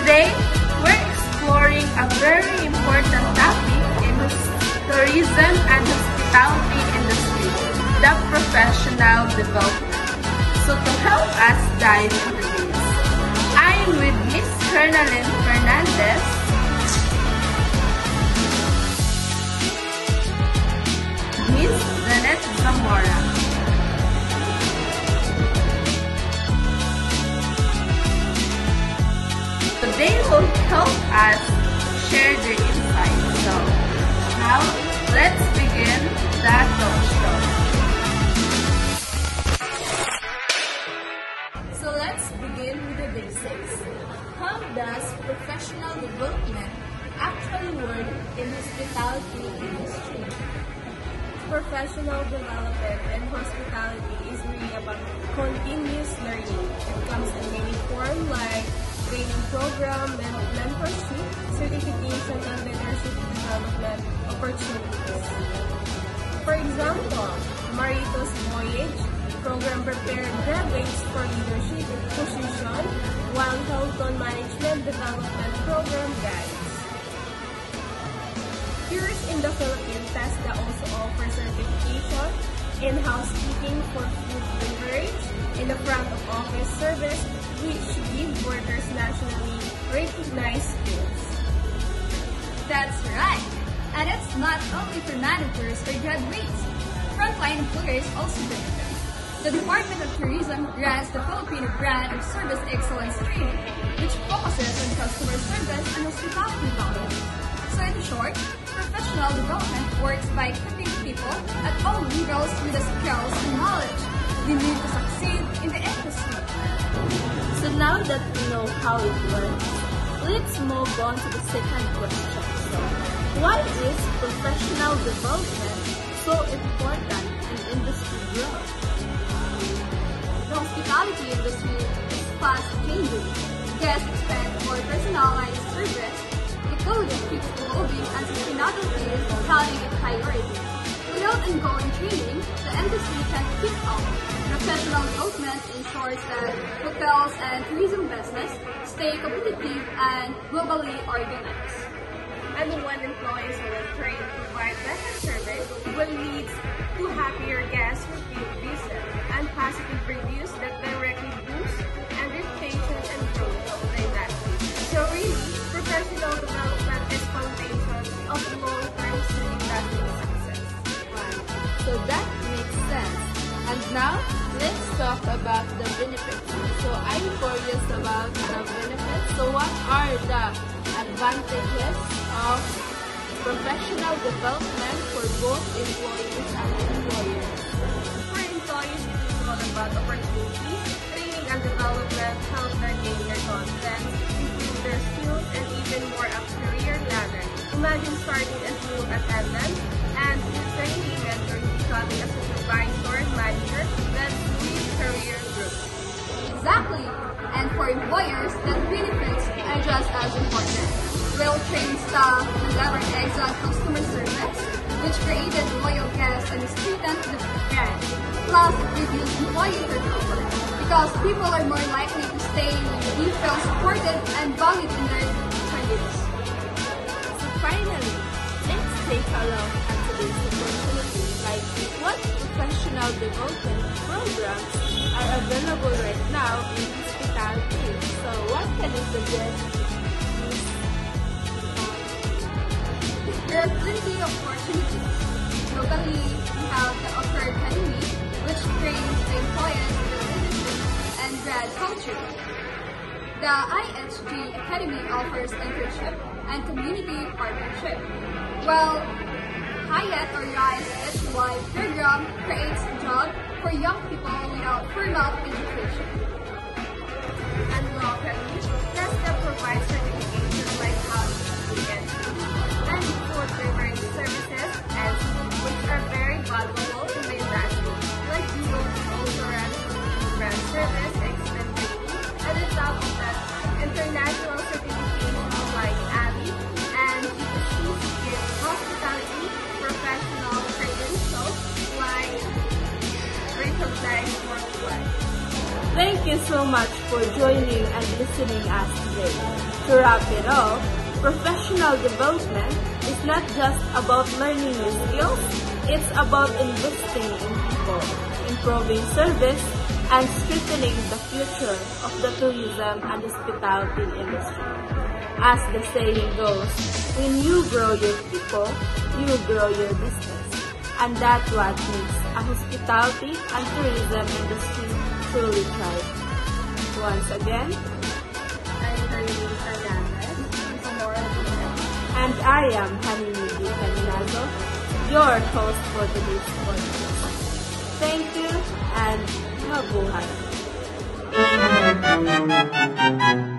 Today, we're exploring a very important topic in tourism and hospitality industry, the professional development. So to help us dive into this, I'm with Miss Hernalyn Fernandez, Miss Janet Zamora. They will help us share their insights. So now let's begin the talk show. So let's begin with the basics. How does professional development actually work in hospitality industry? Professional development in hospitality is really about continuous learning. It comes in many forms like training program, mentorship, certification, and leadership development opportunities. For example, Maritos Voyage program prepared graduates for leadership position, while Hilton Management Development Program guides. Here in the Philippines, TESDA also offers certification in housekeeping for food beverage, in the front of office service, which give workers nationally recognized skills. That's right! And it's not only for managers or graduates. Frontline employers also benefit. The Department of Tourism runs the Filipino Brand of Service Excellence Training, which focuses on customer service and hospitality development. So in short, professional development works by equipping people at all levels with the skills and knowledge they need to succeed in the industry. So now that we know how it works, let's move on to the second question. So, why is professional development so important in industry growth? The hospitality industry is fast changing. Guests expect more personalized service. The code keeps evolving and sustainability is becoming a priority. Without ongoing training, the industry can keep up. Professional development ensures that hotels and tourism business stay competitive and globally organized. And when employees will train to provide better service, will lead to happier guests, repeat visits, and positive reviews that directly boost and reputation and growth of the industry. So really, professional development is foundation of long-term industry success. So that makes sense. And now, let's talk about the benefits. So I'm curious about the benefits. So what are the advantages of professional development for both employees and employers? For employees, it is all about opportunities, training and development, help them gain their confidence, improve their skills, and even more up career ladder. Imagine starting as new attendant and with training mentors becoming a supervisor and manager. That's real career growth. Exactly! And for employers, that benefits are just as important. Well-trained staff deliver excellent customer service, which created loyal guests and strengthened the brand. Plus, it reduces employee turnover, because people are more likely to stay when they feel supported and valued in their careers. So finally, let's take a look at today's opportunities, like what professional development programs are available right now in hospitality. So what can you suggest? There are plenty of opportunities. Locally, we have the Offer Academy, which trains the employees in leadership and grad culture. The IHG Academy offers internship and community partnership, while Hyatt or Rise HY program creates a job for young people without formal education. And locally, TESDA provides certification like housekeeping and food beverage services, and which are very valuable in the industry. Like Google also runs brand service, extend training, and on top of that, international certification like ABI and GPCs give hospitality professional credentials like recognized worldwide. Thank you so much for joining and listening us today. To wrap it up, professional development is not just about learning new skills, it's about investing in people, improving service, and strengthening the future of the tourism and hospitality industry. As the saying goes, when you grow your people, you grow your business. And that's what makes a hospitality and tourism industry truly thrive. Once again, I'm Karine Fernandez, Zamora Dina. and I am Hanimidi Caminazo, your host for today's podcast. Thank you and mabuhay!